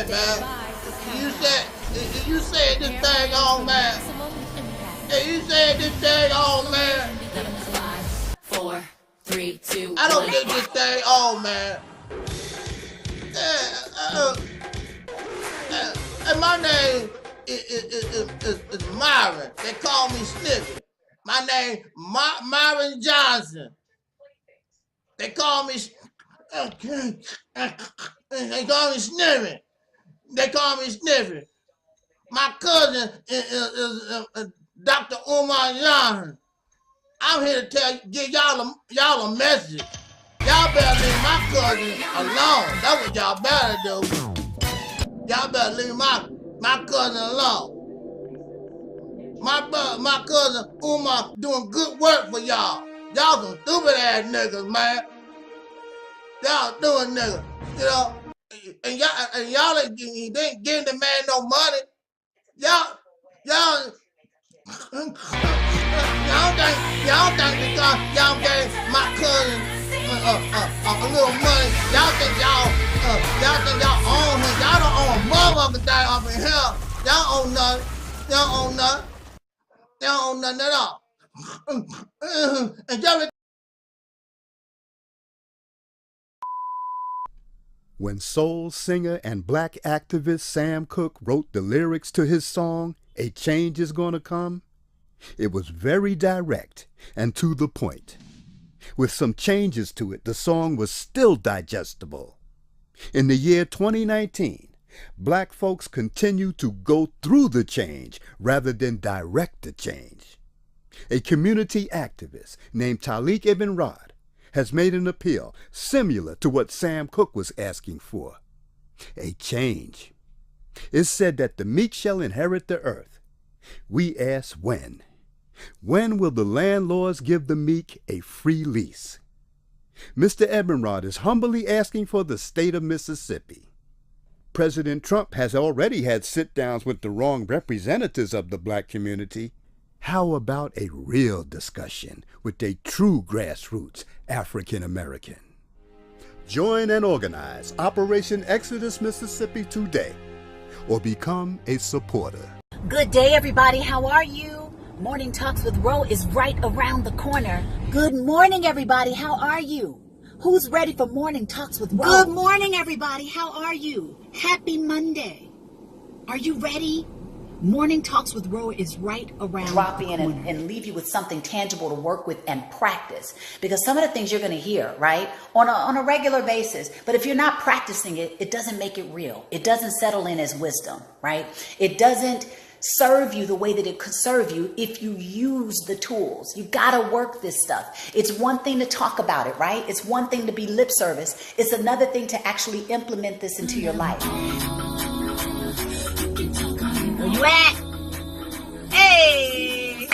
man. You said this thing on, man. Hey, you said this thing on, man. 5, 4, 3, 2. I don't get this thing on, man. And my name is Myron. They call me SNIFFY. My name Myron Johnson. They call me SNIFFY. They call me SNIFFY. My cousin is Dr. Umar Johnson. I'm here to give y'all a message. Y'all better leave my cousin alone. That's what y'all better do. Y'all better leave my cousin alone. My cousin Umar doing good work for y'all. Y'all some stupid ass niggas, man. Y'all doing niggas, you know. And y'all ain't giving the man no money. Y'all think because y'all gave my cousin a little money, y'all think y'all own him. Y'all don't own a motherfucker thing up in here. Y'all own nothing. Y'all own nothing. Y'all own nothing at all. And Gavin. When soul singer and black activist Sam Cooke wrote the lyrics to his song, A Change Is Gonna Come, it was very direct and to the point. With some changes to it, the song was still digestible. In the year 2019, black folks continue to go through the change rather than direct the change. A community activist named Taalik Ibn'rad has made an appeal similar to what Sam Cooke was asking for. A change. It's said that the meek shall inherit the earth. We ask when. When will the landlords give the meek a free lease? Mr. Ibn'rad is humbly asking for the state of Mississippi. President Trump has already had sit-downs with the wrong representatives of the black community. How about a real discussion with a true grassroots African American? Join and organize Operation Exodus Mississippi today, or become a supporter. Good day, everybody. How are you? Morning Talks with Ro is right around the corner. Good morning, everybody. How are you? Who's ready for Morning Talks with Ro? Good morning, everybody. How are you? Happy Monday. Are you ready? Morning Talks with Ro is right around drop the in corner. and leave you with something tangible to work with and practice, because some of the things you're going to hear right on a regular basis, but if you're not practicing it, it doesn't make it real. It doesn't settle in as wisdom, right? It doesn't serve you the way that it could serve you if you use the tools. You got to work this stuff. It's one thing to talk about it, right? It's one thing to be lip service. It's another thing to actually implement this into your life. Where you at? Hey!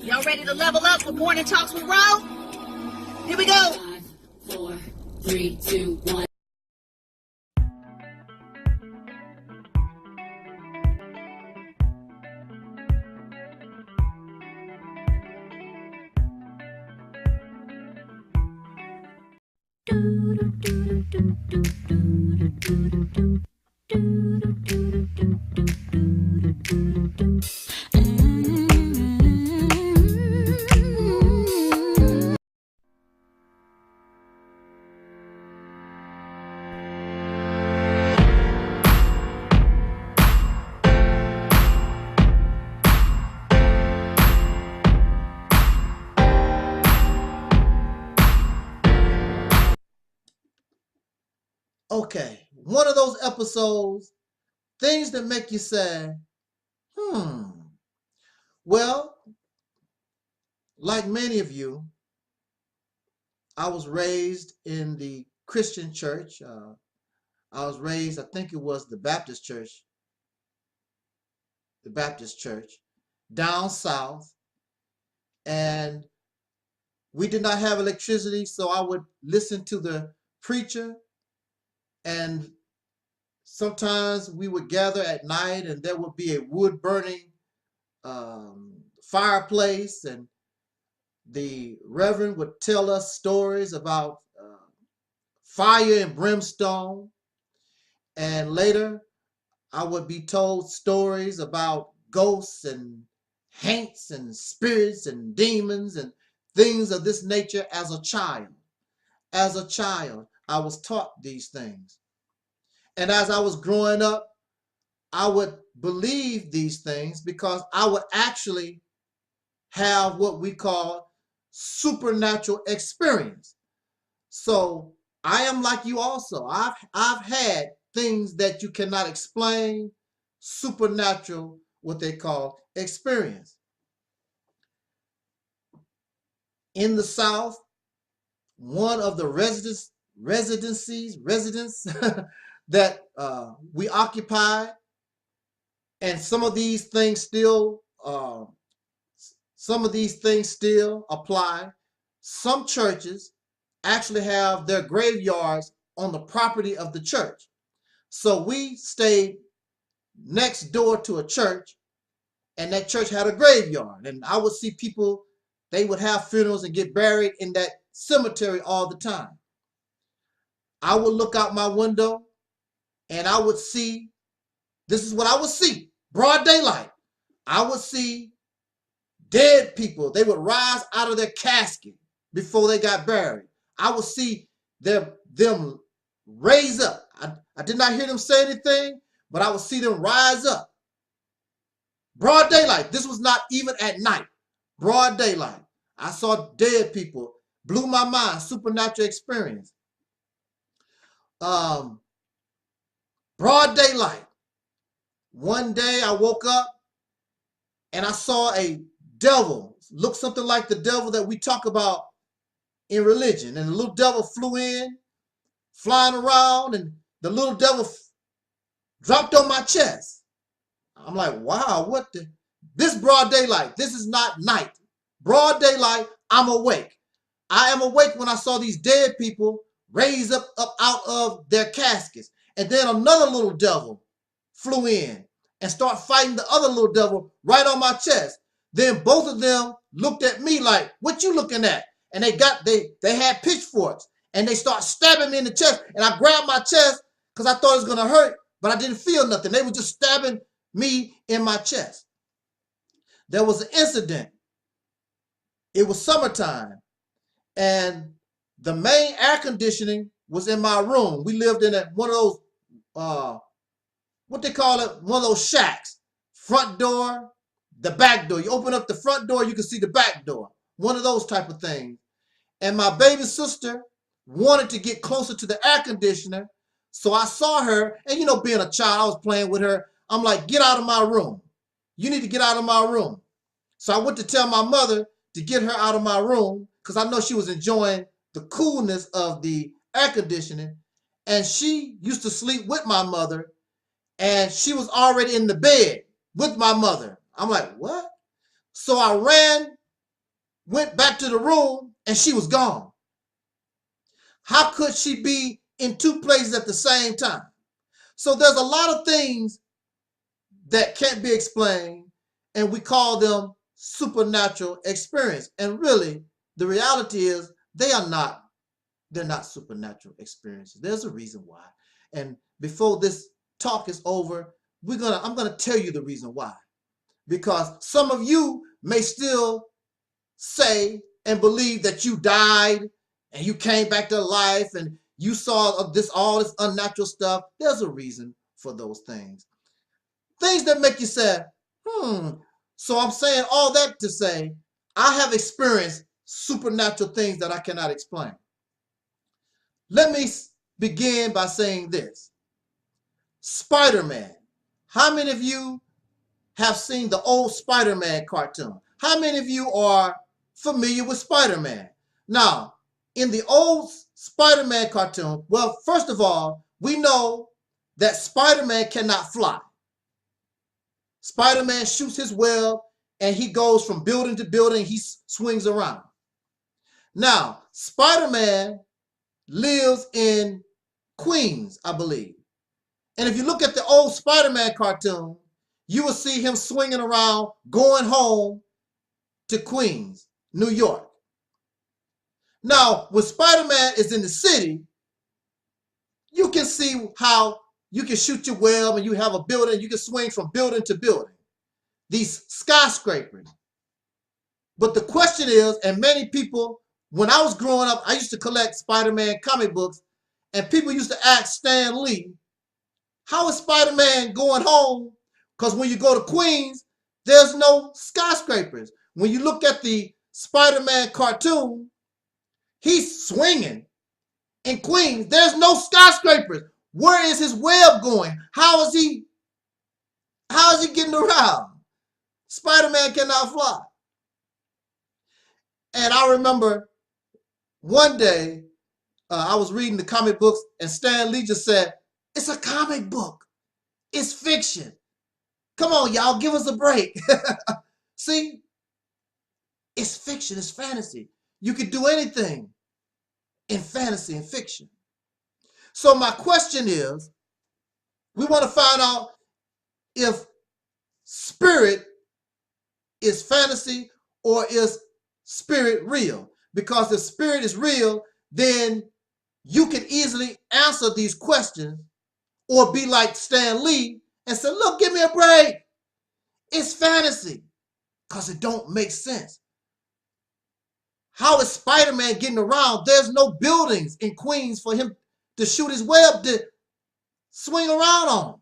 Y'all ready to level up with Morning Talks with Ro? Here we go. 5, 4, 3, 2, 1. Okay, one of those episodes, things that make you say, Well, like many of you, I was raised in the Christian church. I was raised, I think it was the Baptist church, down south. And we did not have electricity, so I would listen to the preacher. And sometimes we would gather at night and there would be a wood burning fireplace, and the reverend would tell us stories about fire and brimstone. And later, I would be told stories about ghosts and haunts and spirits and demons and things of this nature as a child. As a child, I was taught these things. And as I was growing up, I would believe these things because I would actually have what we call supernatural experience. So I am like you also. I've had things that you cannot explain, supernatural, what they call experience. In the South, one of the residents that we occupied, and some of these things still apply. Some churches actually have their graveyards on the property of the church. So we stayed next door to a church, and that church had a graveyard. And I would see people, they would have funerals and get buried in that cemetery all the time. I would look out my window and I would see, this is what I would see, broad daylight. I would see dead people. They would rise out of their casket before they got buried. I would see them raise up. I did not hear them say anything, but I would see them rise up. Broad daylight. This was not even at night. Broad daylight. I saw dead people. Blew my mind. Supernatural experience. Broad daylight. One day I woke up and I saw a devil. Looked something like the devil that we talk about in religion. And the little devil flew in, flying around, and the little devil dropped on my chest. I'm like, wow, what the? This broad daylight. This is not night. Broad daylight, I'm awake. I am awake when I saw these dead people raise up out of their caskets. And then another little devil flew in and started fighting the other little devil right on my chest. Then both of them looked at me like, what you looking at? And they had pitchforks and they start stabbing me in the chest. And I grabbed my chest because I thought it was going to hurt, but I didn't feel nothing. They were just stabbing me in my chest. There was an incident. It was summertime and the main air conditioning was in my room. We lived in one of those, what they call it, one of those shacks. Front door, the back door. You open up the front door, you can see the back door. One of those type of things. And my baby sister wanted to get closer to the air conditioner. So I saw her, and you know, being a child, I was playing with her. I'm like, get out of my room. You need to get out of my room. So I went to tell my mother to get her out of my room because I know she was enjoying the coolness of the air conditioning. And she used to sleep with my mother, and she was already in the bed with my mother. I'm like, what? So I went back to the room, and she was gone. How could she be in two places at the same time? So there's a lot of things that can't be explained, and we call them supernatural experience. And really, the reality is they're not supernatural experiences. There's a reason why. And before this talk is over, I'm gonna tell you the reason why. Because some of you may still say and believe that you died and you came back to life and you saw all this unnatural stuff. There's a reason for those things. Things that make you say, So I'm saying all that to say, I have experienced supernatural things that I cannot explain. Let me begin by saying this. Spider-Man. How many of you have seen the old Spider-Man cartoon? How many of you are familiar with Spider-Man? Now, in the old Spider-Man cartoon, well, first of all, we know that Spider-Man cannot fly. Spider-Man shoots his web and he goes from building to building. He swings around. Now, Spider-Man lives in Queens, I believe. And if you look at the old Spider-Man cartoon, you will see him swinging around, going home to Queens, New York. Now, when Spider-Man is in the city, you can see how you can shoot your web and you have a building, you can swing from building to building. These skyscrapers. But the question is, and many people, when I was growing up, I used to collect Spider-Man comic books, and people used to ask Stan Lee, how is Spider-Man going home? Because when you go to Queens, there's no skyscrapers. When you look at the Spider-Man cartoon, he's swinging in Queens. There's no skyscrapers. Where is his web going? How is he getting around? Spider-Man cannot fly. And I remember one day I was reading the comic books and Stan Lee just said, it's a comic book. It's fiction. Come on, y'all, give us a break. See, it's fiction, it's fantasy. You could do anything in fantasy and fiction. So my question is, we want to find out if spirit is fantasy or is spirit real? Because if spirit is real, then you can easily answer these questions or be like Stan Lee and say, look, give me a break. It's fantasy because it don't make sense. How is Spider-Man getting around? There's no buildings in Queens for him to shoot his web to swing around on.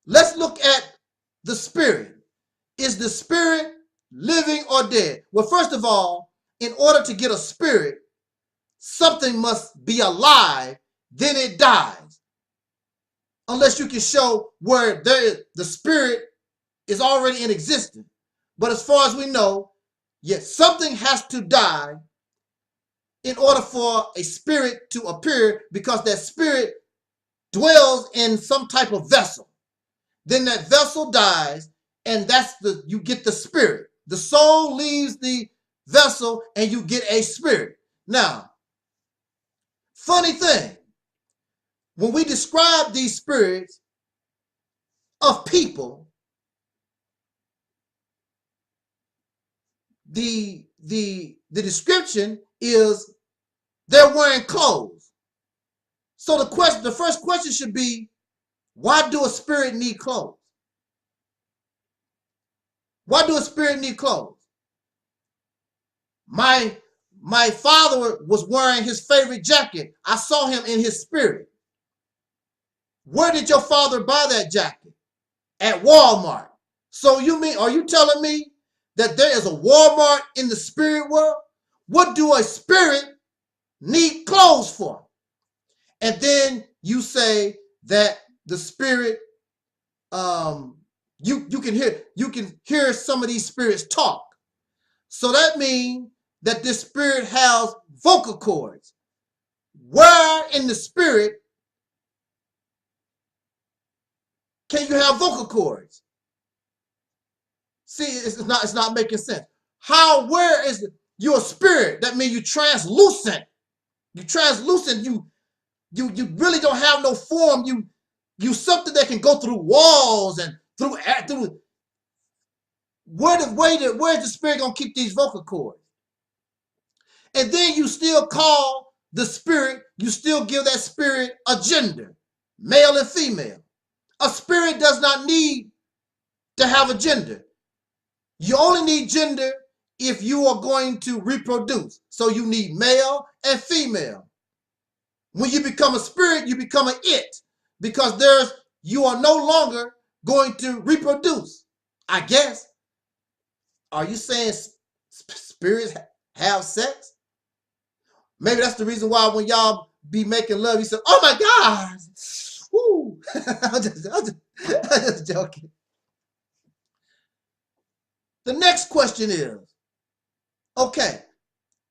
Let's look at the spirit. Is the spirit living or dead? Well, first of all, in order to get a spirit, something must be alive, then it dies. Unless you can show where the spirit is already in existence. But as far as we know, yes, something has to die in order for a spirit to appear, because that spirit dwells in some type of vessel. Then that vessel dies, and you get the spirit. The soul leaves the vessel and you get a spirit. Now, funny thing, when we describe these spirits of people, the description is they're wearing clothes. So the first question should be, why do a spirit need clothes? Why do a spirit need clothes? My father was wearing his favorite jacket. I saw him in his spirit. Where did your father buy that jacket? At Walmart. So are you telling me that there is a Walmart in the spirit world? What do a spirit need clothes for? And then you say that the spirit, you can hear some of these spirits talk. So that means that this spirit has vocal cords. Where in the spirit can you have vocal cords? See, it's not making sense. Where is your spirit? That means you're translucent. You're translucent. You really don't have no form. You something that can go through walls and through. Where's the spirit gonna keep these vocal cords? And then you still call the spirit, you still give that spirit a gender, male and female. A spirit does not need to have a gender. You only need gender if you are going to reproduce. So you need male and female. When you become a spirit, you become an it, because you are no longer going to reproduce, I guess. Are you saying spirits have sex? Maybe that's the reason why when y'all be making love, you say, oh my God. Woo. I'm just joking. The next question is, okay,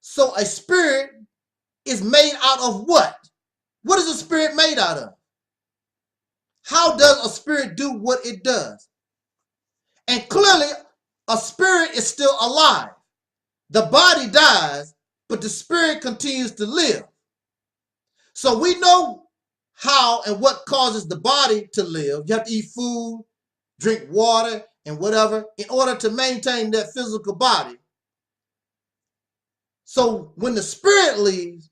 so a spirit is made out of what? What is a spirit made out of? How does a spirit do what it does? And clearly, a spirit is still alive. The body dies, but the spirit continues to live. So we know how and what causes the body to live. You have to eat food, drink water, and whatever in order to maintain that physical body. So when the spirit leaves,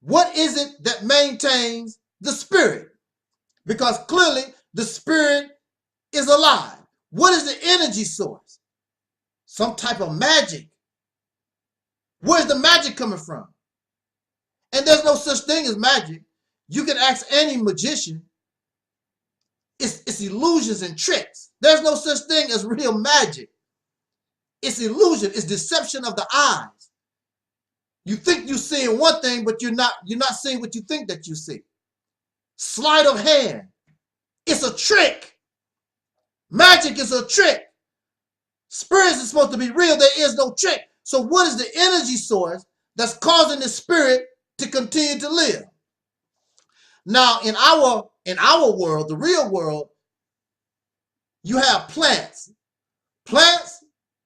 What is it that maintains the spirit? Because clearly the spirit is alive. What is the energy source? Some type of magic. Where's the magic coming from? And there's no such thing as magic. You can ask any magician. It's illusions and tricks. There's no such thing as real magic. It's illusion. It's deception of the eyes. You think you're seeing one thing, but you're not seeing what you think that you see. Sleight of hand. It's a trick. Magic is a trick. Spirits is supposed to be real. There is no trick. So what is the energy source that's causing the spirit to continue to live? Now, in our world, the real world, you have plants. Plants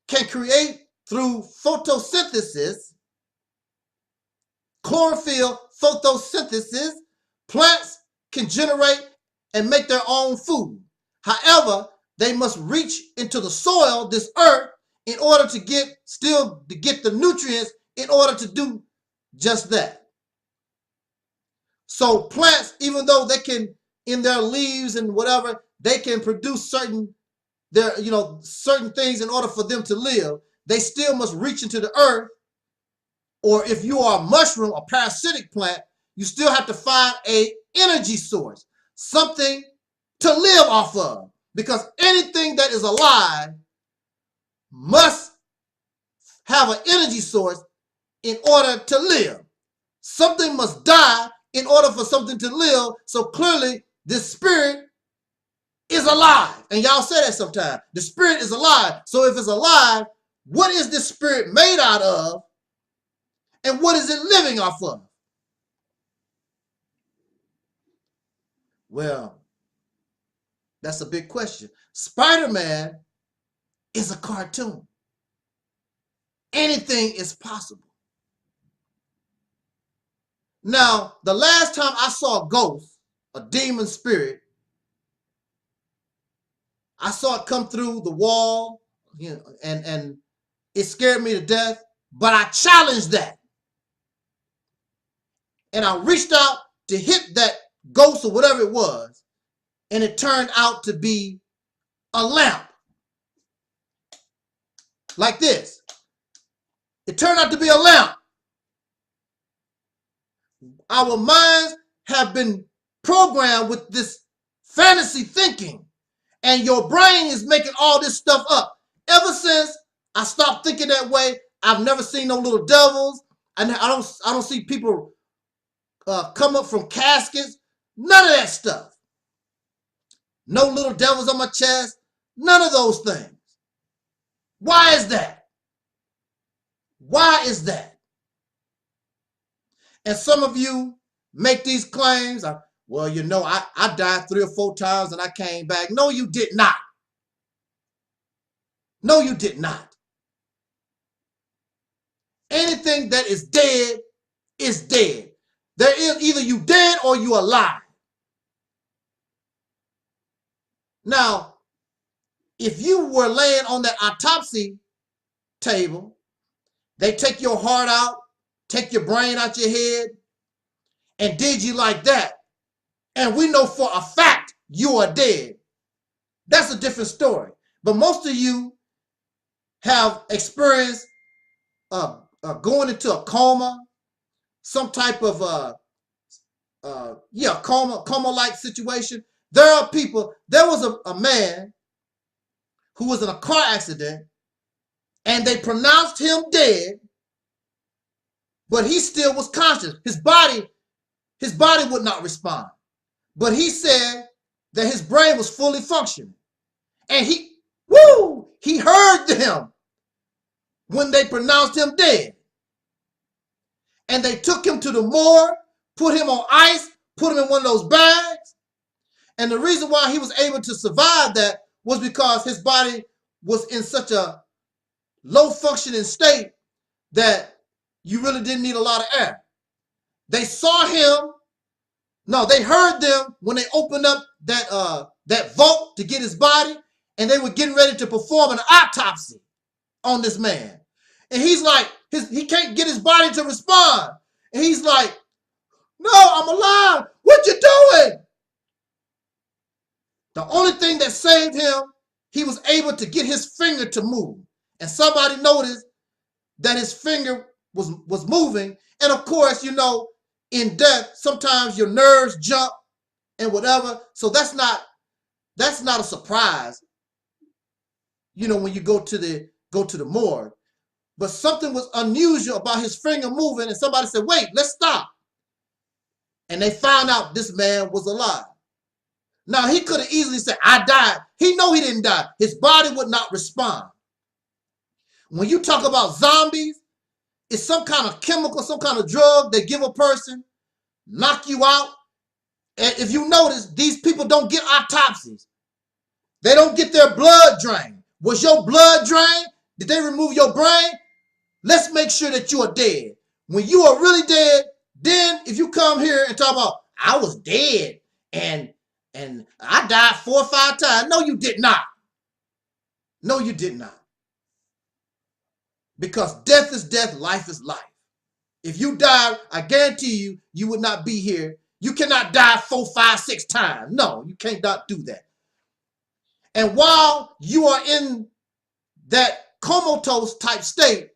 can create through photosynthesis, chlorophyll photosynthesis. Plants can generate and make their own food. However, they must reach into the soil, this earth, in order to get the nutrients in order to do just that. So plants, even though they can, in their leaves and whatever, they can produce certain things in order for them to live, they still must reach into the earth. Or if you are a mushroom, a parasitic plant, you still have to find an energy source, something to live off of. Because anything that is alive must have an energy source in order to live. Something must die in order for something to live. So clearly, this spirit is alive. And y'all say that sometimes. The spirit is alive. So if it's alive, what is this spirit made out of? And what is it living off of? Well, that's a big question. Spider-Man is a cartoon. Anything is possible. Now, the last time I saw a ghost, a demon spirit, I saw it come through the wall, and it scared me to death, but I challenged that. And I reached out to hit that ghost or whatever it was, and it turned out to be a lamp. Like this. It turned out to be a lamp. Our minds have been programmed with this fantasy thinking, and your brain is making all this stuff up. Ever since I stopped thinking that way, I've never seen no little devils. I don't see people come up from caskets. None of that stuff. No little devils on my chest. None of those things. Why is that? Why is that? And some of you make these claims. Well, you know, I died 3 or 4 times and I came back. No, you did not. No, you did not. Anything that is dead is dead. There is either you dead or you alive. Now, if you were laying on that autopsy table, they take your heart out, take your brain out your head, and did you like that, and we know for a fact you are dead, that's a different story. But most of you have experienced going into a coma, some type of coma-like situation. There are people. There was a man who was in a car accident, and they pronounced him dead, but he still was conscious. His body would not respond, but he said that his brain was fully functioning, and he heard them when they pronounced him dead. And they took him to the morgue, put him on ice, put him in one of those bags. And the reason why he was able to survive that was because his body was in such a low functioning state that you really didn't need a lot of air. They saw him. No, they heard them when they opened up that vault to get his body, and they were getting ready to perform an autopsy on this man. And he's like, he can't get his body to respond. And he's like, No, I'm alive. What you doing? The only thing that saved him, he was able to get his finger to move. And somebody noticed that his finger was moving. And of course, you know, in death, sometimes your nerves jump and whatever. So that's not a surprise, you know, when you go to the morgue. But something was unusual about his finger moving, and somebody said, wait, let's stop. And they found out this man was alive. Now, he could have easily said, I died. He know he didn't die. His body would not respond. When you talk about zombies, it's some kind of chemical, some kind of drug they give a person, knock you out. And if you notice, these people don't get autopsies. They don't get their blood drained. Was your blood drained? Did they remove your brain? Let's make sure that you are dead. When you are really dead, then if you come here and talk about, I was dead and I died 4 or 5 times. No, you did not. No, you did not. Because death is death, life is life. If you died, I guarantee you, you would not be here. You cannot die 4, 5, 6 times. No, you cannot do that. And while you are in that comatose type state,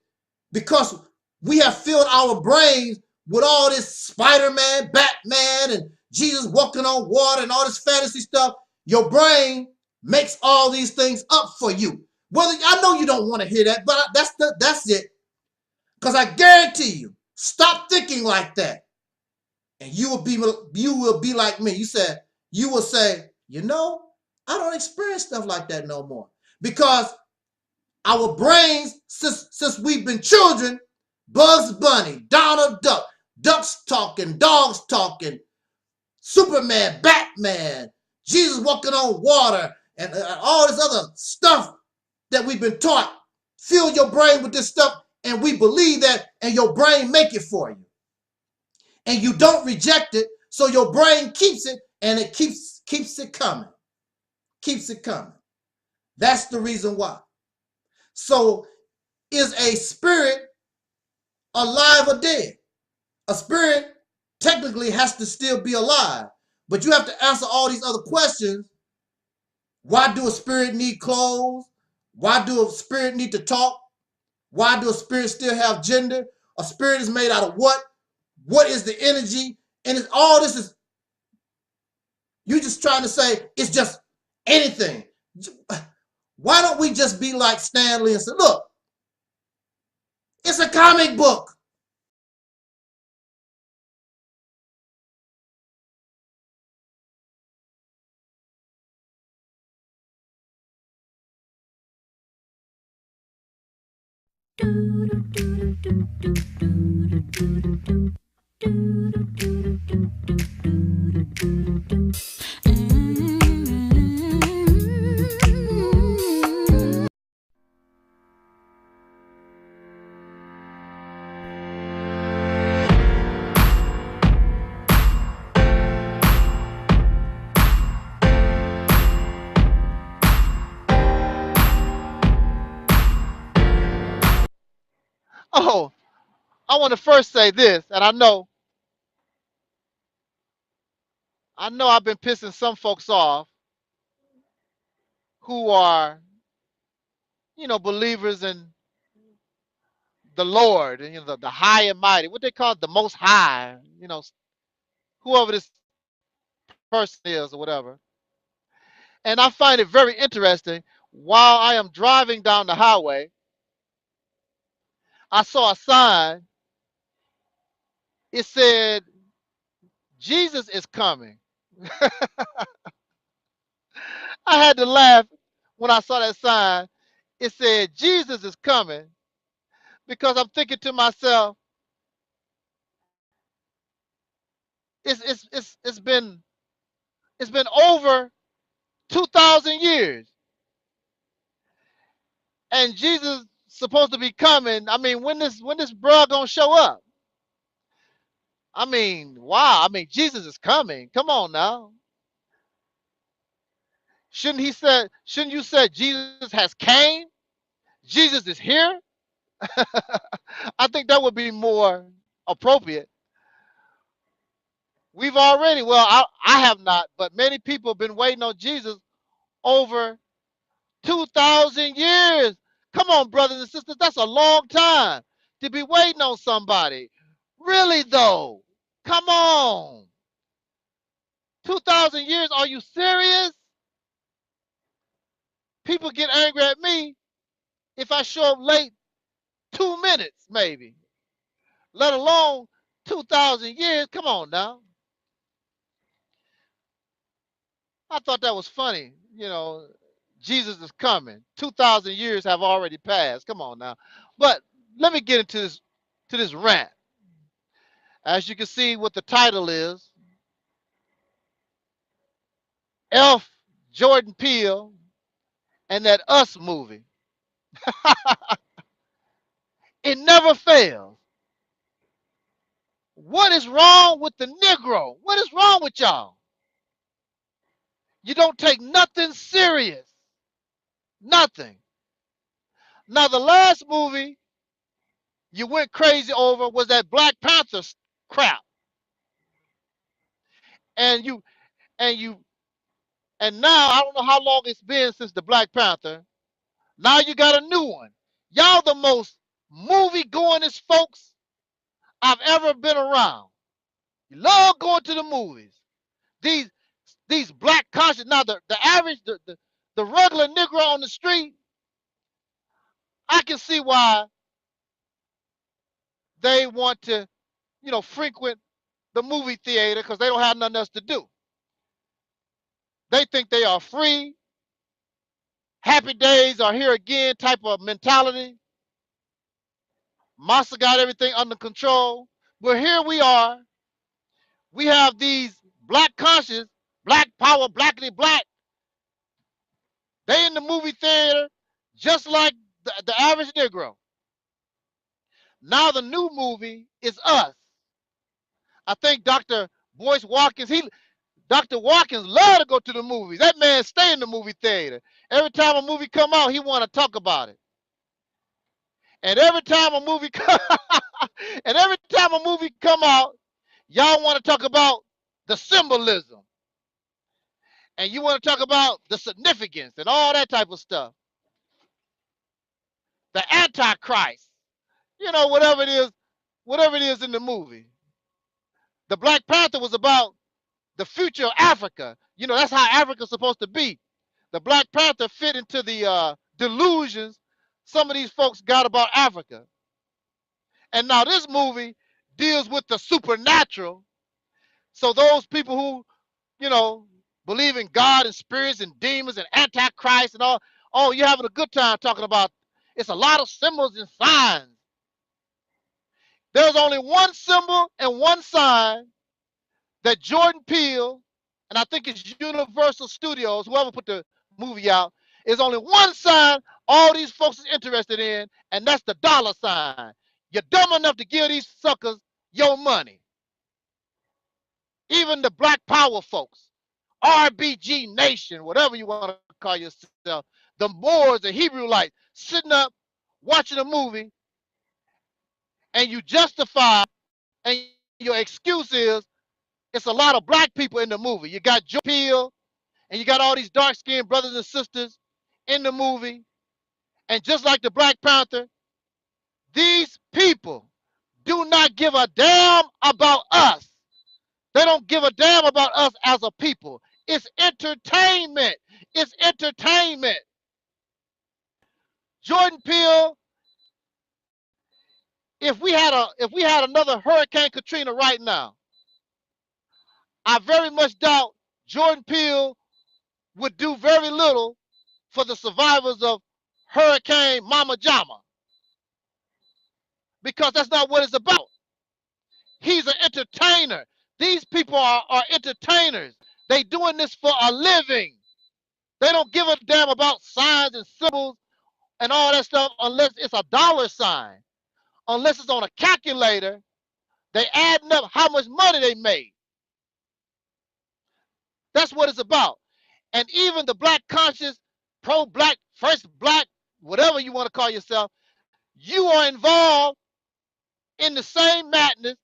because we have filled our brains with all this Spider-Man, Batman, and Jesus walking on water and all this fantasy stuff, your brain makes all these things up for you. Whether I know you don't want to hear that, but that's it. Because I guarantee you, stop thinking like that, and you will be like me. You will say, you know, I don't experience stuff like that no more, because our brains, since we've been children, Bugs Bunny, Donald Duck, ducks talking, dogs talking, Superman, Batman, Jesus walking on water, and all this other stuff that we've been taught. Fill your brain with this stuff, and we believe that, and your brain make it for you. And you don't reject it, so your brain keeps it, and it keeps it coming. Keeps it coming. That's the reason why. So, is a spirit alive or dead? A spirit technically has to still be alive, but you have to answer all these other questions. Why do a spirit need clothes? Why do a spirit need to talk? Why do a spirit still have gender? A spirit is made out of what? What is the energy? And all this is, you just trying to say it's just anything. Why don't we just be like Stan Lee and say, look, it's a comic book. Oh, I want to first say this, and I know I've been pissing some folks off who are, believers in the Lord and the high and mighty, what they call it, the most high, whoever this person is or whatever. And I find it very interesting. While I am driving down the highway, I saw a sign. It said, Jesus is coming. I had to laugh when I saw that sign. It said, Jesus is coming, because I'm thinking to myself, it's been over 2,000 years, and Jesus supposed to be coming. I mean, when this bruh gonna show up? I mean, wow. I mean, Jesus is coming. Come on now. Shouldn't you say Jesus has came? Jesus is here? I think that would be more appropriate. We've already, well, I have not, but many people have been waiting on Jesus over 2,000 years. Come on, brothers and sisters, that's a long time to be waiting on somebody. Really, though? Come on. 2,000 years, are you serious? People get angry at me if I show up late 2 minutes, maybe, let alone 2,000 years. Come on now. I thought that was funny. You know, Jesus is coming. 2,000 years have already passed. Come on now. But let me get into this rant. As you can see what the title is, F. Jordan Peele and that Us movie. It never fails. What is wrong with the Negro? What is wrong with y'all? You don't take nothing serious. Nothing. Now, the last movie you went crazy over was that Black Panther crap. And now I don't know how long it's been since the Black Panther. Now you got a new one. Y'all the most movie goingest folks I've ever been around. You love going to the movies. These black conscious, now the average, the regular Negro on the street, I can see why they want to, frequent the movie theater because they don't have nothing else to do. They think they are free. Happy days are here again type of mentality. Massa got everything under control. But here we are. We have these black conscious, black power, blackity black. They in the movie theater just like the average Negro. Now the new movie is Us. I think Dr. Boyce Watkins, Dr. Watkins love to go to the movies. That man stay in the movie theater. Every time a movie come out, he want to talk about it. And every time a movie come out, y'all want to talk about the symbolism. And you want to talk about the significance and all that type of stuff. The Antichrist. Whatever it is in the movie. The Black Panther was about the future of Africa. That's how Africa's supposed to be. The Black Panther fit into the delusions some of these folks got about Africa. And now this movie deals with the supernatural. So those people who, believe in God and spirits and demons and Antichrist and all, you're having a good time talking about it's a lot of symbols and signs. There's only one symbol and one sign that Jordan Peele, and I think it's Universal Studios, whoever put the movie out, is only one sign all these folks is interested in, and that's the dollar sign. You're dumb enough to give these suckers your money. Even the Black Power folks, RBG Nation, whatever you want to call yourself, the Moors, the Hebrewites, sitting up watching a movie, and you justify, and your excuse is, it's a lot of black people in the movie. You got Joe Peele, and you got all these dark-skinned brothers and sisters in the movie. And just like the Black Panther, these people do not give a damn about us. They don't give a damn about us as a people. It's entertainment. It's entertainment. Jordan Peele, if we had another Hurricane Katrina right now, I very much doubt Jordan Peele would do very little for the survivors of Hurricane Mama Jama, because that's not what it's about. He's an entertainer. These people are entertainers. They doing this for a living. They don't give a damn about signs and symbols and all that stuff unless it's a dollar sign. Unless it's on a calculator, they adding up how much money they made. That's what it's about. And even the black conscious, pro-black, first black, whatever you want to call yourself, you are involved in the same madness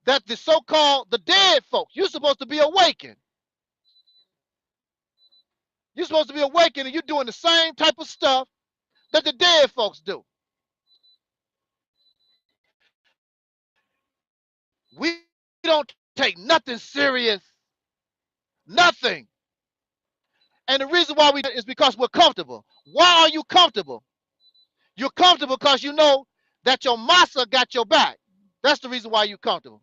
that the so-called the dead folks, you're supposed to be awakened. You're supposed to be awakened, and you're doing the same type of stuff that the dead folks do. We don't take nothing serious. Nothing. And the reason why we do it is because we're comfortable. Why are you comfortable? You're comfortable because you know that your massa got your back. That's the reason why you're comfortable.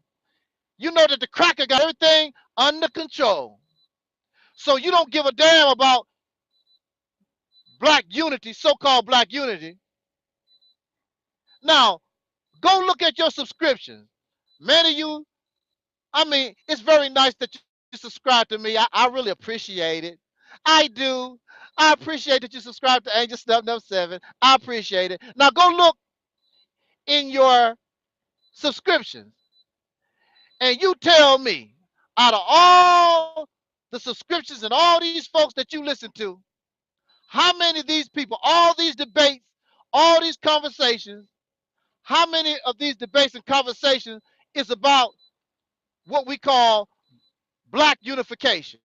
You know that the cracker got everything under control. So you don't give a damn about black unity, so-called black unity. Now, go look at your subscriptions. Many of you, I mean, it's very nice that you subscribe to me. I really appreciate it. I do. I appreciate that you subscribe to Angel Stuff Number 7. I appreciate it. Now go look in your subscriptions and you tell me, out of all the subscriptions and all these folks that you listen to, how many of these people, all these debates, all these conversations, how many of these debates and conversations is about what we call black unification?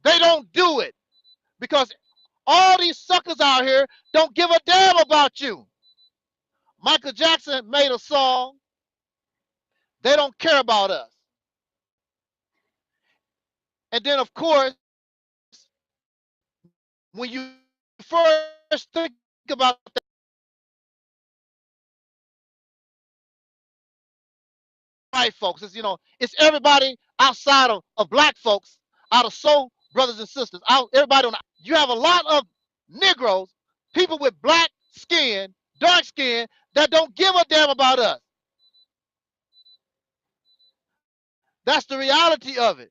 They don't do it because all these suckers out here don't give a damn about you. Michael Jackson made a song. They don't care about us. And then, of course, when you first think about that, white folks, it's, you know, it's everybody outside of black folks, out of soul brothers and sisters, out everybody on. You have a lot of Negroes, people with black skin, dark skin, that don't give a damn about us. That's the reality of it.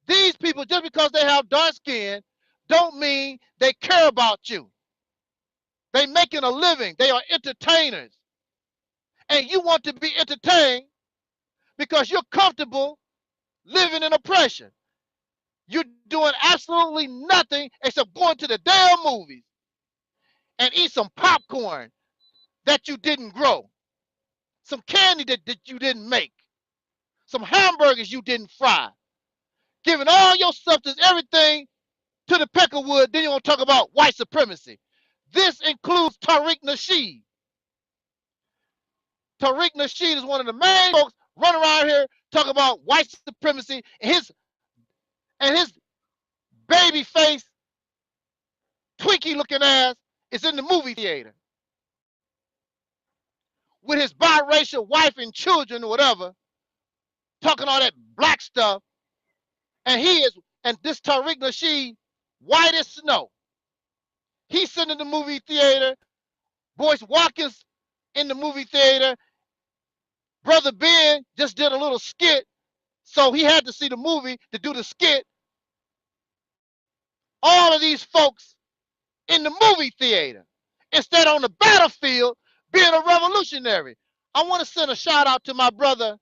These people, just because they have dark skin, don't mean they care about you. They making a living. They are entertainers. And you want to be entertained because you're comfortable living in oppression. You're doing absolutely nothing except going to the damn movies and eat some popcorn that you didn't grow, some candy that you didn't make, some hamburgers you didn't fry, giving all your substance, everything to the peckerwood. Then you want to talk about white supremacy. This includes Taalik Nasheed. Taalik Nasheed is one of the main folks running around here talking about white supremacy, and his baby face, Twinkie looking ass is in the movie theater with his biracial wife and children or whatever, talking all that black stuff. And this Taalik Nasheed, white as snow. He's sitting in the movie theater. Boyce Watkins in the movie theater. Brother Ben just did a little skit, so he had to see the movie to do the skit. All of these folks in the movie theater, instead on the battlefield being a revolutionary. I want to send a shout out to my brother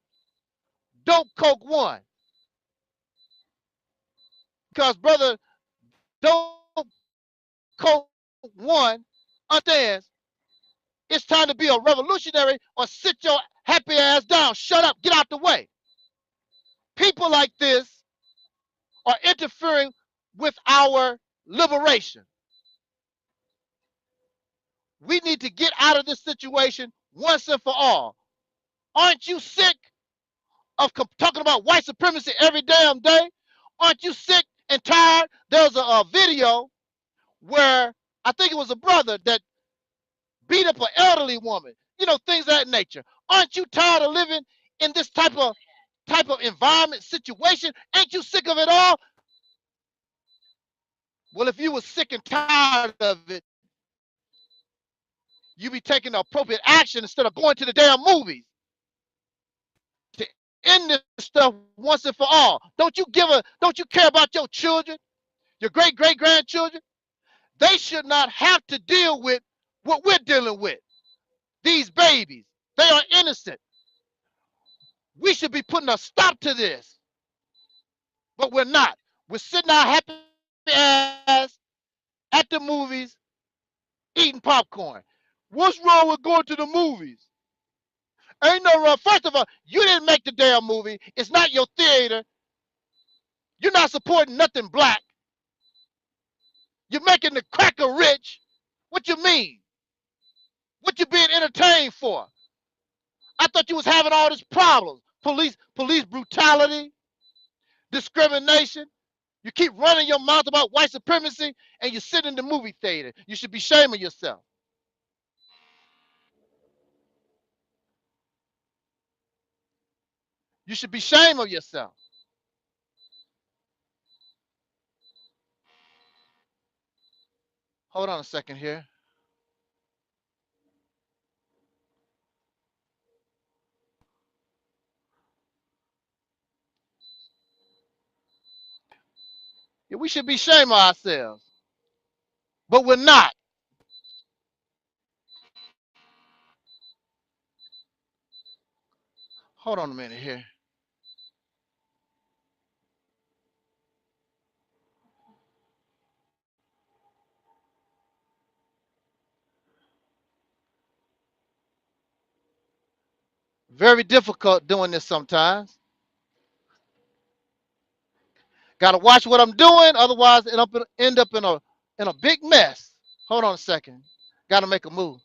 Dope Coke One, because brother Dope Coke One understands it's time to be a revolutionary or sit your happy ass down. Shut up, get out the way. People like this are interfering with our liberation. We need to get out of this situation once and for all. Aren't you sick of talking about white supremacy every damn day? Aren't you sick and tired? There was a video where I think it was a brother that beat up an elderly woman, you know, things of that nature. Aren't you tired of living in this type of environment, situation? Ain't you sick of it all? Well, if you were sick and tired of it, you be taking the appropriate action instead of going to the damn movies to end this stuff once and for all. Don't you care about your children, your great-great-grandchildren? They should not have to deal with what we're dealing with. These babies, they are innocent. We should be putting a stop to this, but we're not. We're sitting our happy ass at the movies eating popcorn. What's wrong with going to the movies? Ain't no wrong. First of all, you didn't make the damn movie. It's not your theater. You're not supporting nothing black. You're making the cracker rich. What you mean? What you being entertained for? I thought you was having all these problems. Police brutality, discrimination. You keep running your mouth about white supremacy and you sit in the movie theater. You should be shaming yourself. You should be ashamed of yourself. Hold on a second here. Yeah, we should be ashamed of ourselves, but we're not. Hold on a minute here. Very difficult doing this sometimes. Got to watch what I'm doing, otherwise end up in a big mess. Hold on a second. Got to make a move.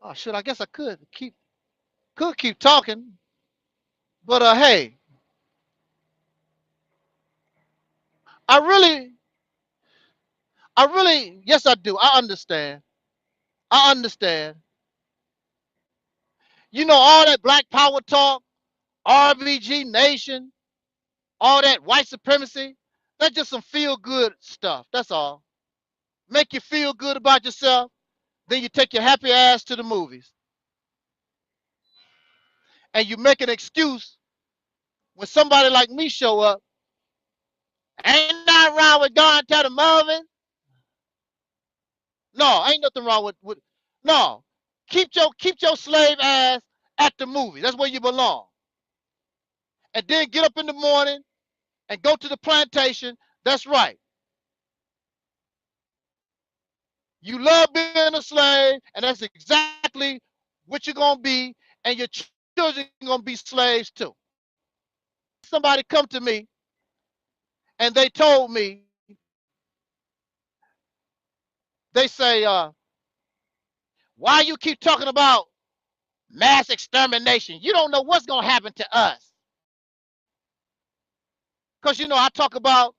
Oh shit! I guess I could keep talking, but hey, I really, yes, I do. I understand. I understand. You know all that black power talk, RBG Nation, all that white supremacy. That's just some feel good stuff. That's all. Make you feel good about yourself. Then you take your happy ass to the movies, and you make an excuse when somebody like me show up. Ain't nothing wrong with going to the movies. No, ain't nothing wrong with no. Keep your slave ass at the movie. That's where you belong. And then get up in the morning and go to the plantation. That's right. You love being a slave, and that's exactly what you're gonna be, and your children gonna be slaves too. Somebody come to me and they told me, they say, why you keep talking about mass extermination? You don't know what's gonna happen to us. Because I talk about,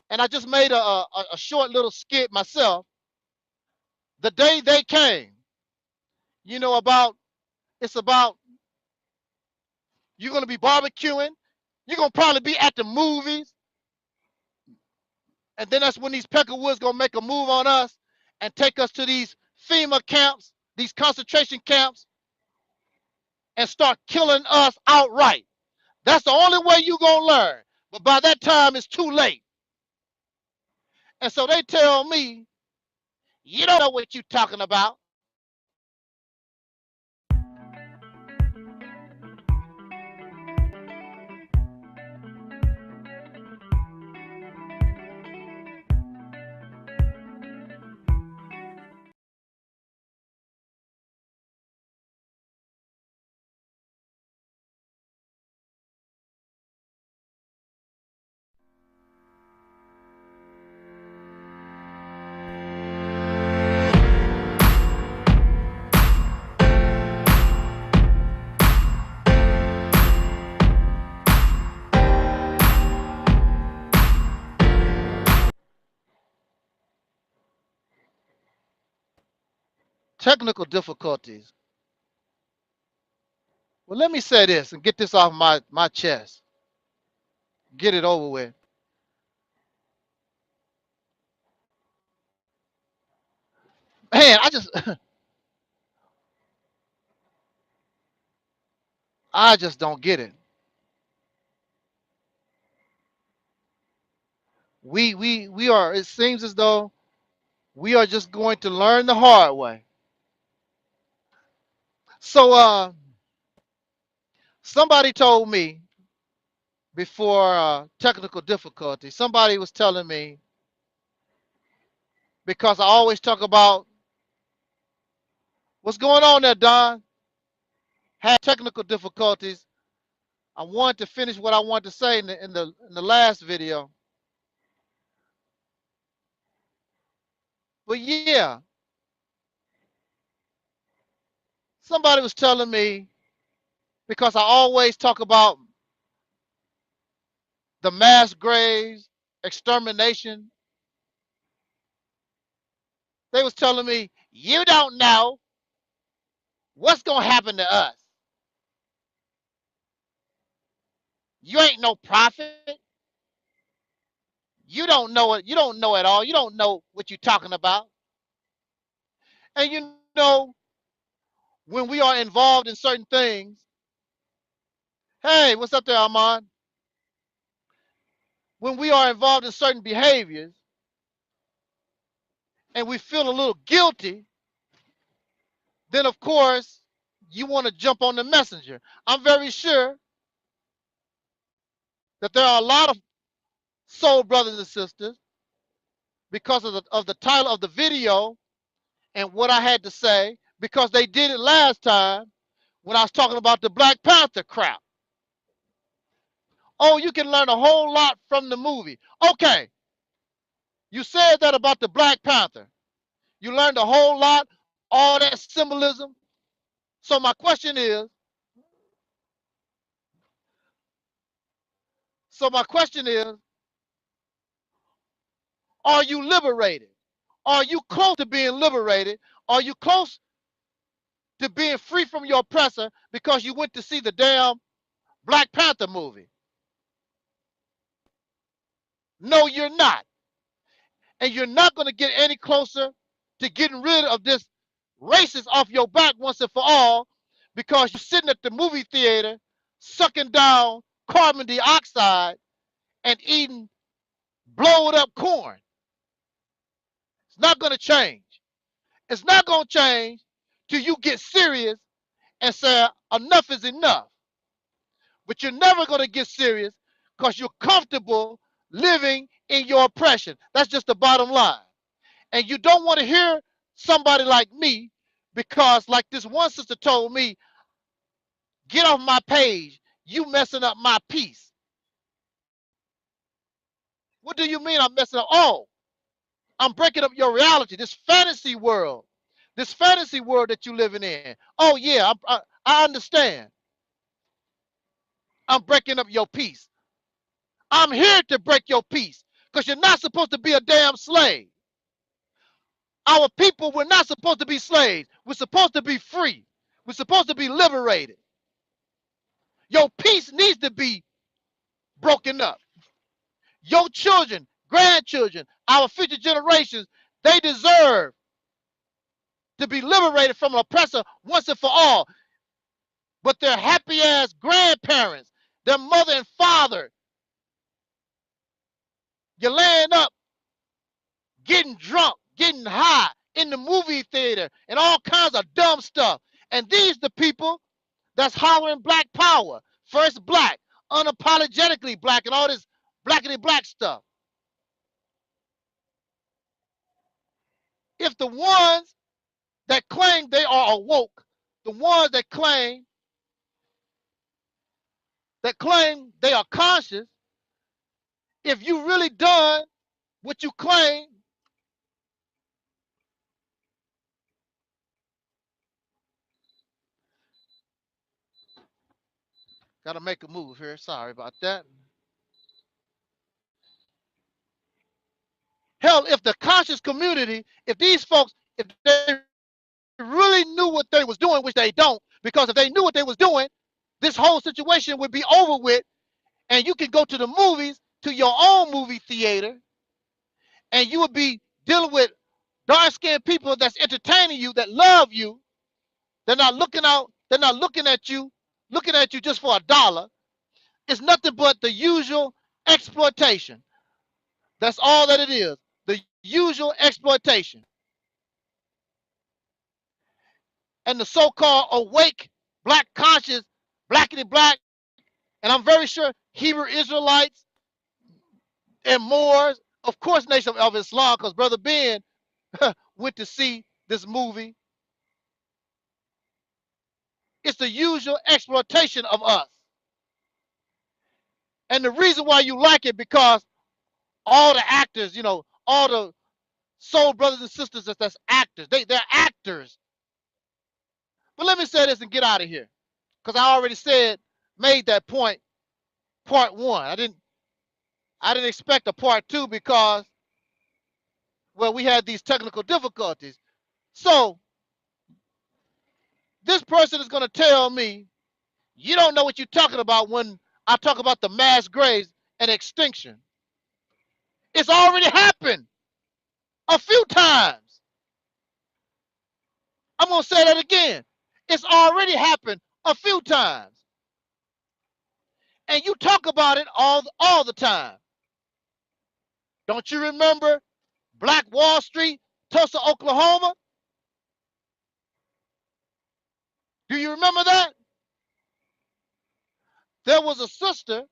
and I just made a short little skit myself. The day they came, about it's about you're gonna be barbecuing, you're gonna probably be at the movies, and then that's when these Peckerwoods gonna make a move on us and take us to these FEMA camps, these concentration camps, and start killing us outright. That's the only way you gonna learn. But by that time, it's too late. And so they tell me, you don't know what you're talking about. Technical difficulties. Well, let me say this and get this off my chest. Get it over with. Man, I just don't get it. We are, it seems as though we are just going to learn the hard way. So Somebody told me before technical difficulty, somebody was telling me, because I always talk about what's going on there, Don. Had technical difficulties. I wanted to finish what I wanted to say in the last video. But yeah, somebody was telling me, because I always talk about the mass graves, extermination. They was telling me, you don't know what's gonna happen to us. You ain't no prophet. You don't know it. You don't know it all. You don't know what you're talking about. And you know, when we are involved in certain things, hey, what's up there, Armand? When we are involved in certain behaviors and we feel a little guilty, then of course you want to jump on the messenger. I'm very sure that there are a lot of soul brothers and sisters, because of the title of the video and what I had to say, because they did it last time when I was talking about the Black Panther crap. Oh, you can learn a whole lot from the movie. Okay, you said that about the Black Panther. You learned a whole lot, all that symbolism. So my question is, are you liberated? Are you close to being liberated? Are you close to being free from your oppressor because you went to see the damn Black Panther movie? No, you're not. And you're not going to get any closer to getting rid of this racist off your back once and for all, because you're sitting at the movie theater sucking down carbon dioxide and eating blowed up corn. It's not going to change. It's not going to change till you get serious and say enough is enough. But you're never going to get serious because you're comfortable living in your oppression. That's just the bottom line. And you don't want to hear somebody like me, because like this one sister told me, get off my page. You messing up my peace. What do you mean I'm messing up? Oh, I'm breaking up your reality, this fantasy world that you're living in. Oh yeah, I understand. I'm breaking up your peace. I'm here to break your peace, because you're not supposed to be a damn slave. Our people, we're not supposed to be slaves. We're supposed to be free. We're supposed to be liberated. Your peace needs to be broken up. Your children, grandchildren, our future generations, they deserve to be liberated from an oppressor once and for all. But their happy ass grandparents, their mother and father, you're laying up, getting drunk, getting high in the movie theater and all kinds of dumb stuff. And these the people that's hollering black power, first black, unapologetically black, and all this blackity black stuff. If the ones that claim they are awoke, the ones that claim they are conscious, if you really done what you claim, gotta make a move here. Sorry about that. Hell, if the conscious community, if these folks, if they really knew what they was doing, which they don't, because if they knew what they was doing, this whole situation would be over with, and you can go to the movies, to your own movie theater, and you would be dealing with dark-skinned people that's entertaining you, that love you. They're not looking out, they're not looking at you just for $1. It's nothing but the usual exploitation. That's all that it is. The usual exploitation. And the so-called awake, black conscious, blackity black, and I'm very sure Hebrew Israelites and Moors, of course, Nation of Islam, because Brother Ben went to see this movie. It's the usual exploitation of us. And the reason why you like it, because all the actors, you know, all the soul brothers and sisters that's actors, they're actors. But let me say this and get out of here, because I already made that point, part one. I didn't expect a part two because, well, we had these technical difficulties. So this person is going to tell me, you don't know what you're talking about when I talk about the mass graves and extinction. It's already happened a few times. I'm going to say that again. It's already happened a few times. And you talk about it all the time. Don't you remember Black Wall Street, Tulsa, Oklahoma? Do you remember that? There was a sister,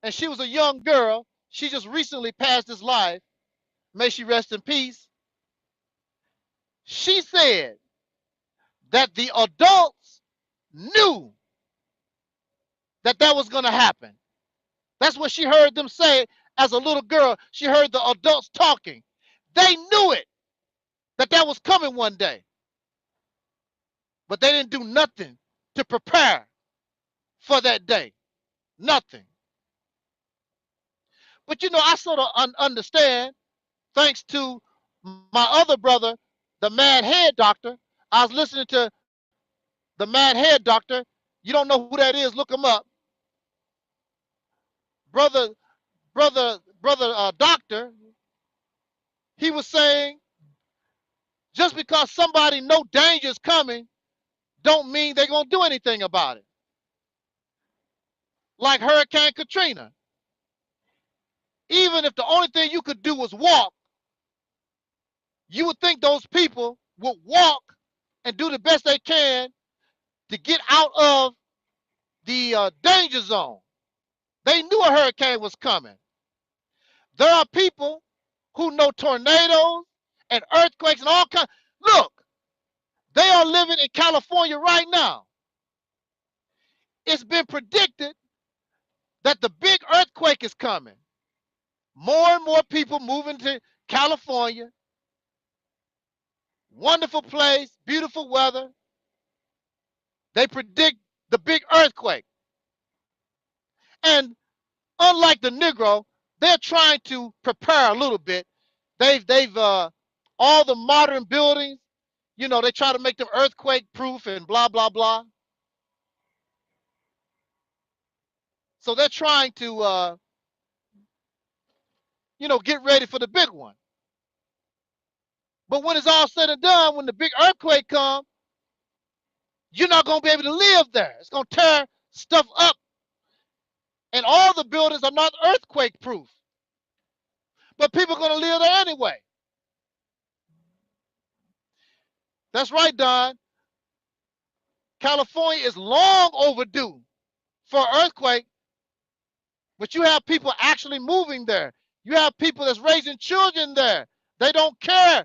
and she was a young girl. She just recently passed this life. May she rest in peace. She said that the adults knew that was going to happen. That's what she heard them say as a little girl. She heard the adults talking. They knew it, that was coming one day. But they didn't do nothing to prepare for that day. Nothing. But you know, I sort of understand, thanks to my other brother, the Mad Head Doctor. I was listening to the Mad Head Doctor. You don't know who that is, look him up. Brother Doctor, he was saying, just because somebody know danger is coming, don't mean they're going to do anything about it. Like Hurricane Katrina. Even if the only thing you could do was walk, you would think those people would walk and do the best they can to get out of the danger zone. They knew a hurricane was coming. There are people who know tornadoes and earthquakes and all kinds. Look, they are living in California right now. It's been predicted that the big earthquake is coming. More and more people moving to California. Wonderful place, beautiful weather. They predict the big earthquake. And unlike the Negro, they're trying to prepare a little bit. They've all the modern buildings, you know, they try to make them earthquake proof and blah, blah, blah. So they're trying to, you know, get ready for the big one. But when it's all said and done, when the big earthquake comes, you're not going to be able to live there. It's going to tear stuff up. And all the buildings are not earthquake proof. But people are going to live there anyway. That's right, Don. California is long overdue for an earthquake, but you have people actually moving there. You have people that's raising children there. They don't care.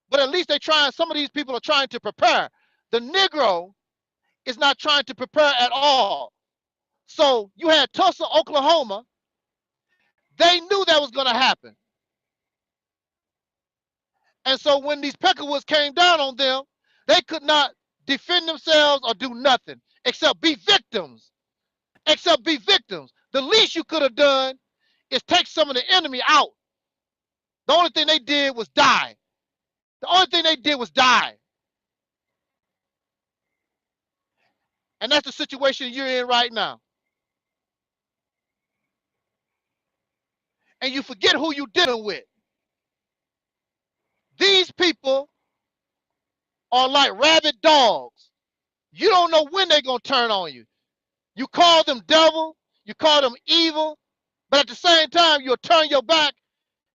But at least some of these people are trying to prepare. The Negro is not trying to prepare at all. So you had Tulsa, Oklahoma. They knew that was going to happen. And so when these Peckerwoods came down on them, they could not defend themselves or do nothing except be victims. The least you could have done is take some of the enemy out. The only thing they did was die. And that's the situation you're in right now. And you forget who you're dealing with. These people are like rabid dogs. You don't know when they're going to turn on you. You call them devil, you call them evil, but at the same time, you'll turn your back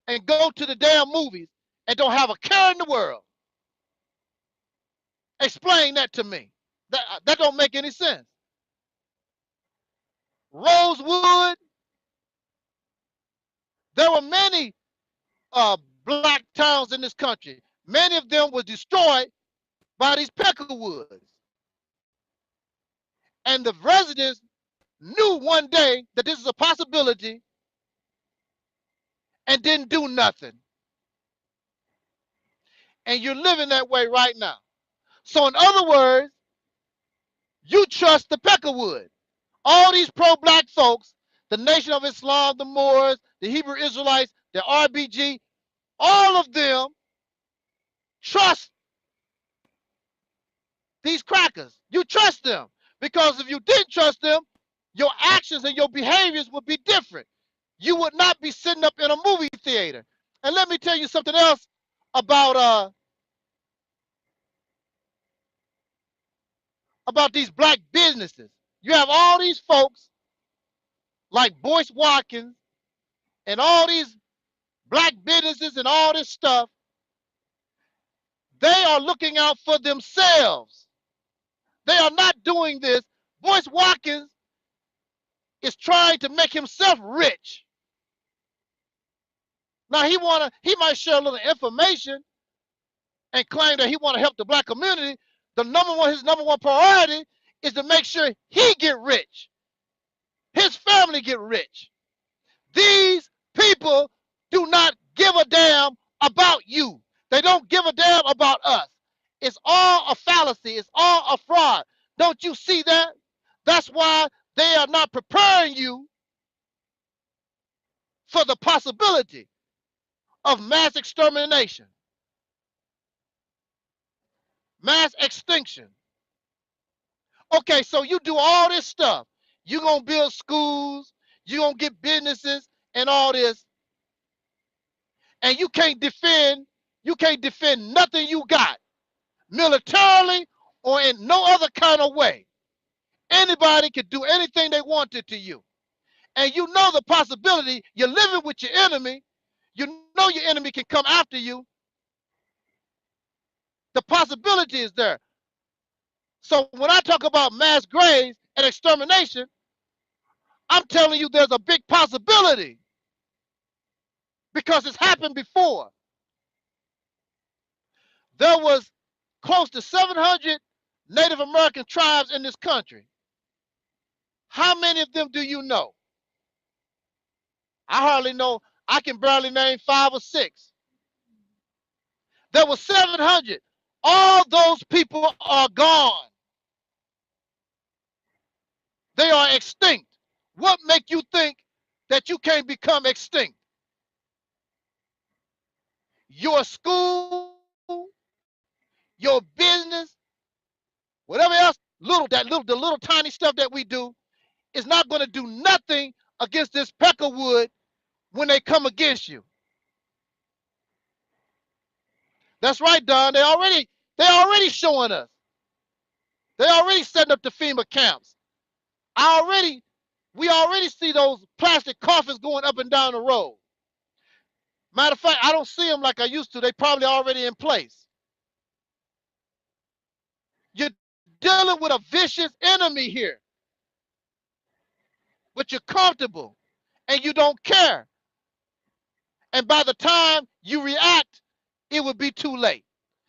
and go to the damn movies and don't have a care in the world. Explain that to me. That don't make any sense. Rosewood, there were many black towns in this country. Many of them were destroyed by these peckerwoods. And the residents knew one day that this is a possibility and didn't do nothing. And you're living that way right now. So in other words, you trust the peckerwood. All these pro-black folks, the Nation of Islam, the Moors, the Hebrew Israelites, the RBG, all of them trust these crackers. You trust them. Because if you didn't trust them, your actions and your behaviors would be different. You would not be sitting up in a movie theater. And let me tell you something else about these black businesses. You have all these folks like Boyce Watkins and all these black businesses and all this stuff. They are looking out for themselves. They are not doing this. Boyce Watkins is trying to make himself rich. Now he might share a little information and claim that he want to help the black community. His number one priority is to make sure he get rich, his family get rich. These people do not give a damn about you. They don't give a damn about us. It's all a fallacy. It's all a fraud. Don't you see that? That's why they are not preparing you for the possibility of mass extermination, mass extinction. Okay, so you do all this stuff. You're going to build schools, you're going to get businesses and all this, and you can't defend nothing you got, militarily or in no other kind of way. Anybody could do anything they wanted to you. And you know the possibility, you're living with your enemy, you know your enemy can come after you. The possibility is there. So when I talk about mass graves and extermination, I'm telling you there's a big possibility because it's happened before. There was close to 700 Native American tribes in this country. How many of them do you know? I hardly know. I can barely name 5 or 6. There were 700. All those people are gone. They are extinct. What make you think that you can't become extinct? Your school, your business, whatever else, the little tiny stuff that we do is not going to do nothing against this peckerwood when they come against you. That's right, Don. They already showing us. They already setting up the FEMA camps. We already see those plastic coffins going up and down the road. Matter of fact, I don't see them like I used to. They probably already in place. You're dealing with a vicious enemy here. But you're comfortable and you don't care. And by the time you react, it would be too late.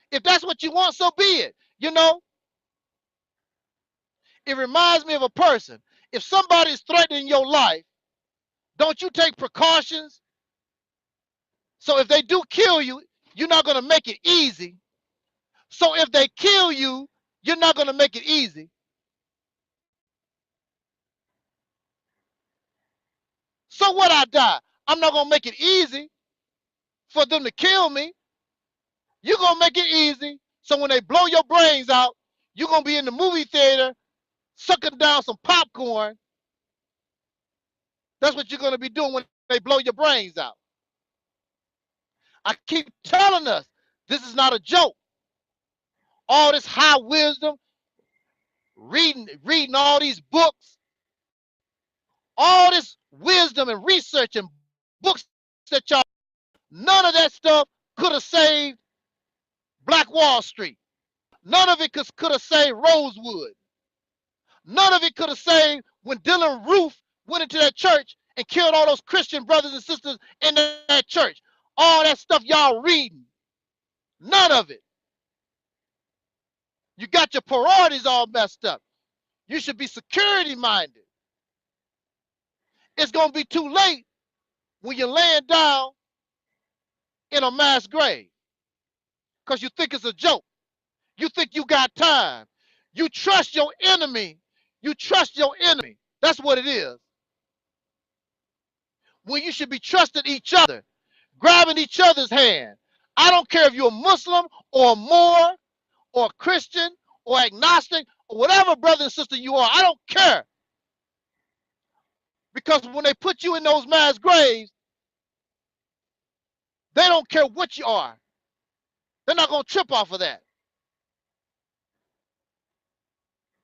If that's what you want, so be it. You know, it reminds me of a person. If somebody's threatening your life, don't you take precautions? So if they do kill you, you're not going to make it easy. So if they kill you, you're not going to make it easy. So what, I die? I'm not going to make it easy for them to kill me. You're going to make it easy. So when they blow your brains out, you're going to be in the movie theater sucking down some popcorn. That's what you're going to be doing when they blow your brains out. I keep telling us, this is not a joke. All this high wisdom, reading all these books, all this wisdom and research and books that y'all, none of that stuff could have saved Black Wall Street. None of it could have saved Rosewood. None of it could have saved when Dylan Roof went into that church and killed all those Christian brothers and sisters in that church. All that stuff y'all reading. None of it. You got your priorities all messed up. You should be security minded. It's going to be too late when you're laying down in a mass grave because you think it's a joke. You think you got time. You trust your enemy. You trust your enemy. That's what it is. When you should be trusting each other, grabbing each other's hand. I don't care if you're a Muslim or Moor or Christian or agnostic or whatever brother and sister you are. I don't care. Because when they put you in those mass graves, they don't care what you are. They're not going to trip off of that.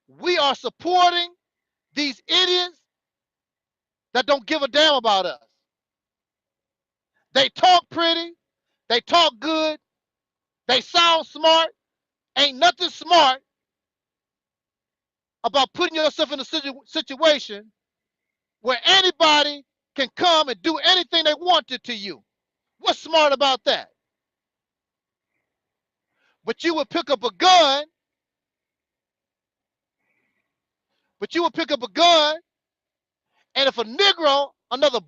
We are supporting these idiots that don't give a damn about us. They talk pretty. They talk good. They sound smart. Ain't nothing smart about putting yourself in a situation where anybody can come and do anything they wanted to you. What's smart about that? But you would pick up a gun. And if a Negro, another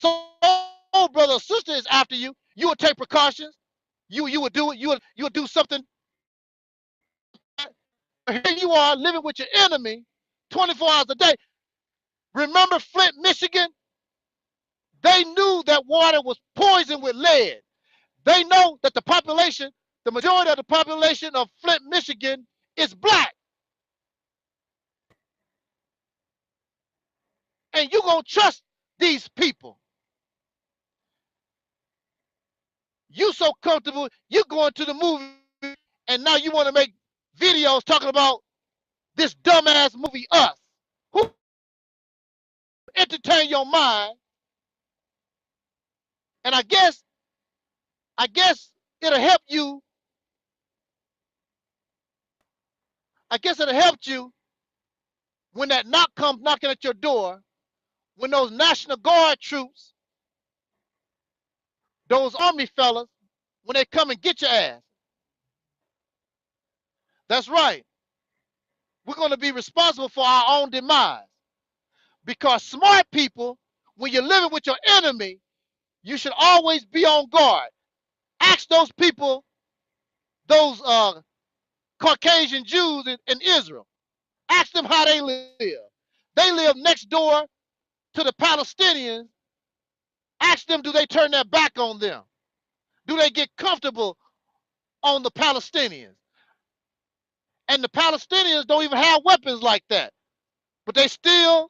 soul brother or sister is after you, you would take precautions. You would do it. You would do something. Here you are living with your enemy 24 hours a day. Remember Flint, Michigan? They knew that water was poisoned with lead. They know that the population, the majority of the population of Flint, Michigan is black. And you're going to trust these people. You so comfortable, you going to the movie, and now you want to make videos talking about this dumbass movie, Us. Who entertain your mind? And I guess it'll help you. I guess it'll help you when that knock comes knocking at your door, when those National Guard troops, those army fellas, when they come and get your ass. That's right. We're going to be responsible for our own demise. Because smart people, when you're living with your enemy, you should always be on guard. Ask those people, those Caucasian Jews in Israel. Ask them how they live. They live next door to the Palestinians. Ask them, do they turn their back on them? Do they get comfortable on the Palestinians? And the Palestinians don't even have weapons like that. But they still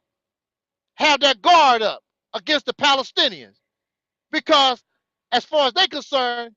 have their guard up against the Palestinians. Because as far as they're concerned,